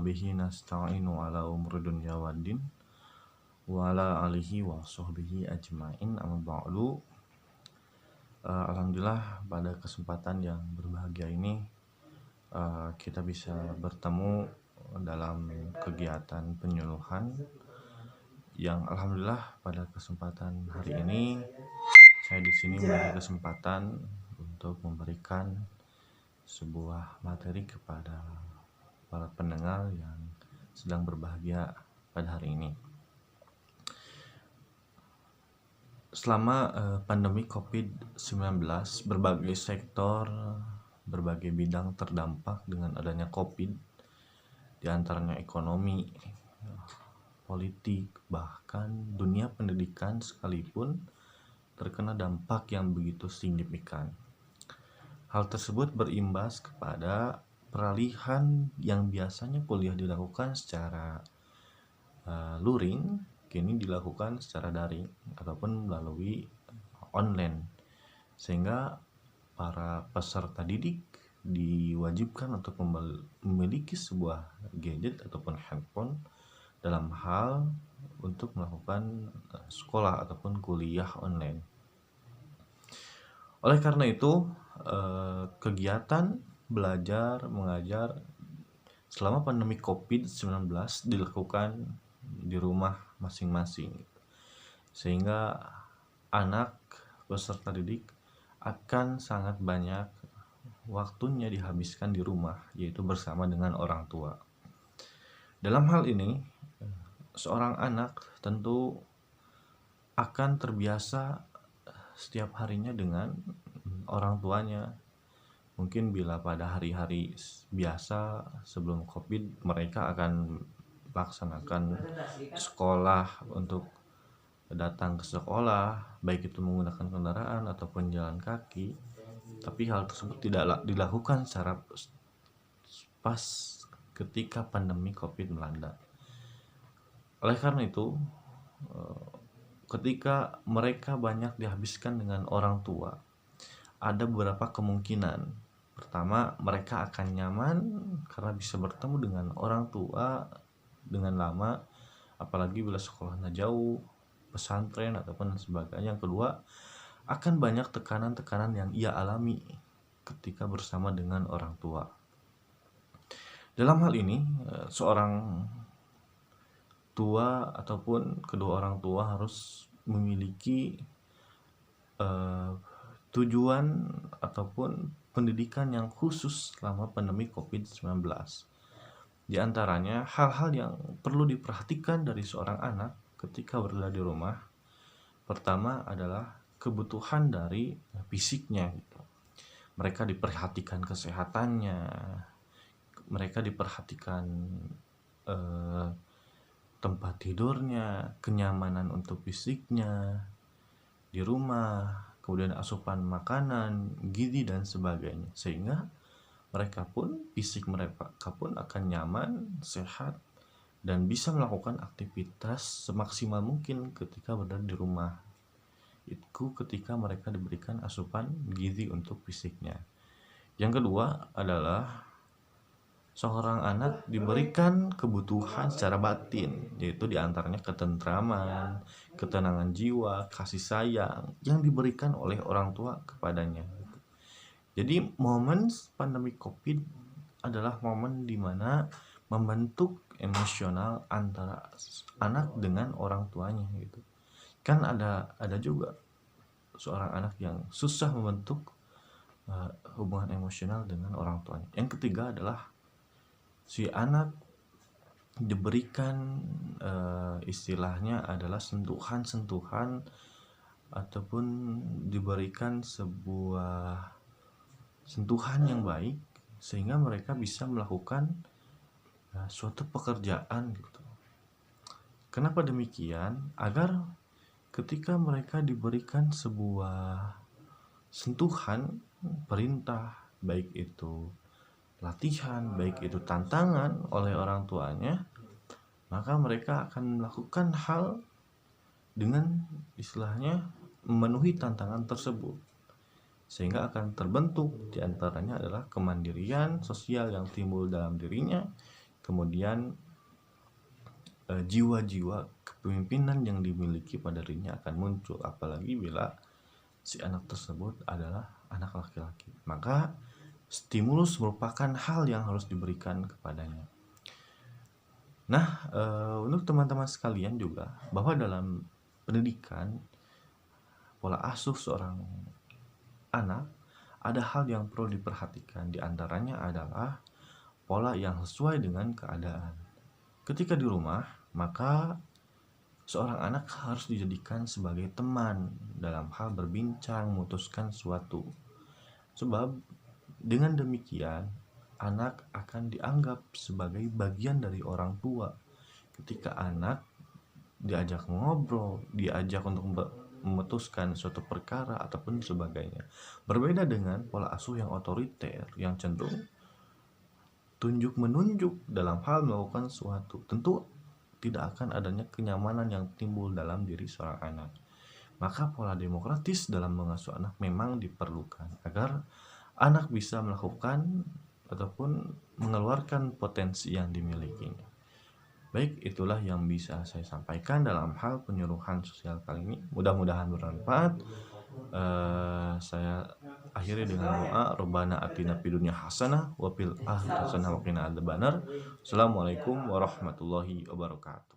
bihi nasta'inu ala umuri dunya waddin wa ala alihi wa sahbihi ajmain, amma ba'du. Alhamdulillah pada kesempatan yang berbahagia ini kita bisa bertemu dalam kegiatan penyuluhan yang alhamdulillah pada kesempatan hari ini saya di sini memiliki kesempatan untuk memberikan sebuah materi kepada para pendengar yang sedang berbahagia pada hari ini. Selama pandemi COVID-19, berbagai sektor, berbagai bidang terdampak dengan adanya COVID, di antaranya ekonomi, politik, bahkan dunia pendidikan sekalipun terkena dampak yang begitu signifikan. Hal tersebut berimbas kepada peralihan yang biasanya kuliah dilakukan secara luring, kini dilakukan secara daring ataupun melalui online, sehingga para peserta didik diwajibkan untuk memiliki sebuah gadget ataupun handphone dalam hal untuk melakukan sekolah ataupun kuliah online. Oleh karena itu, kegiatan belajar mengajar selama pandemi COVID-19 dilakukan di rumah masing-masing, sehingga anak peserta didik akan sangat banyak waktunya dihabiskan di rumah, yaitu bersama dengan orang tua. Dalam hal ini, seorang anak tentu akan terbiasa setiap harinya dengan orang tuanya. Mungkin bila pada hari-hari biasa sebelum COVID mereka akan melaksanakan sekolah untuk datang ke sekolah, baik itu menggunakan kendaraan ataupun jalan kaki, tapi hal tersebut tidak dilakukan secara pas ketika pandemi COVID melanda. Oleh karena itu, ketika mereka banyak dihabiskan dengan orang tua, ada beberapa kemungkinan. Pertama, mereka akan nyaman karena bisa bertemu dengan orang tua dengan lama, apalagi bila sekolahnya jauh, pesantren ataupun sebagainya. Yang kedua, akan banyak tekanan-tekanan yang ia alami ketika bersama dengan orang tua. Dalam hal ini, seorang tua ataupun kedua orang tua harus memiliki tujuan ataupun pendidikan yang khusus selama pandemi COVID-19. Di antaranya hal-hal yang perlu diperhatikan dari seorang anak ketika berada di rumah. Pertama adalah kebutuhan dari fisiknya gitu. Mereka diperhatikan kesehatannya, mereka diperhatikan tempat tidurnya, kenyamanan untuk fisiknya di rumah, kemudian asupan makanan, gizi dan sebagainya, sehingga mereka pun fisik mereka pun akan nyaman, sehat, dan bisa melakukan aktivitas semaksimal mungkin ketika berada di rumah. Itu ketika mereka diberikan asupan gizi untuk fisiknya. Yang kedua adalah seorang anak diberikan kebutuhan secara batin, yaitu diantaranya ketentraman, ketenangan jiwa, kasih sayang yang diberikan oleh orang tua kepadanya. Jadi momen pandemi COVID adalah momen di mana membentuk emosional antara anak dengan orang tuanya gitu. Kan ada juga seorang anak yang susah membentuk hubungan emosional dengan orang tuanya. Yang ketiga adalah si anak diberikan istilahnya adalah sentuhan-sentuhan ataupun diberikan sebuah sentuhan yang baik sehingga mereka bisa melakukan suatu pekerjaan gitu. Kenapa demikian? Agar ketika mereka diberikan sebuah sentuhan, perintah, baik itu latihan, baik itu tantangan oleh orang tuanya, maka mereka akan melakukan hal dengan istilahnya memenuhi tantangan tersebut, sehingga akan terbentuk diantaranya adalah kemandirian sosial yang timbul dalam dirinya kemudian jiwa-jiwa kepemimpinan yang dimiliki pada dirinya akan muncul, apalagi bila si anak tersebut adalah anak laki-laki. Maka stimulus merupakan hal yang harus diberikan kepadanya. Nah, untuk teman-teman sekalian juga, bahwa dalam pendidikan, pola asuh seorang anak, ada hal yang perlu diperhatikan. Di antaranya adalah pola yang sesuai dengan keadaan. Ketika di rumah, maka seorang anak harus dijadikan sebagai teman dalam hal berbincang, memutuskan suatu. Sebab dengan demikian, anak akan dianggap sebagai bagian dari orang tua. Ketika anak diajak ngobrol, diajak untuk memutuskan suatu perkara ataupun sebagainya. Berbeda dengan pola asuh yang otoriter, yang cenderung tunjuk-menunjuk dalam hal melakukan suatu. Tentu tidak akan adanya kenyamanan yang timbul dalam diri seorang anak. Maka pola demokratis dalam mengasuh anak memang diperlukan agar anak bisa melakukan ataupun mengeluarkan potensi yang dimilikinya. Baik, itulah yang bisa saya sampaikan dalam hal penyuluhan sosial kali ini. Mudah-mudahan bermanfaat. Saya akhiri dengan doa, Rabbana atina fid dunya hasanah wa fil akhirati hasanah wa qina adzabannar. Assalamualaikum warahmatullahi wabarakatuh.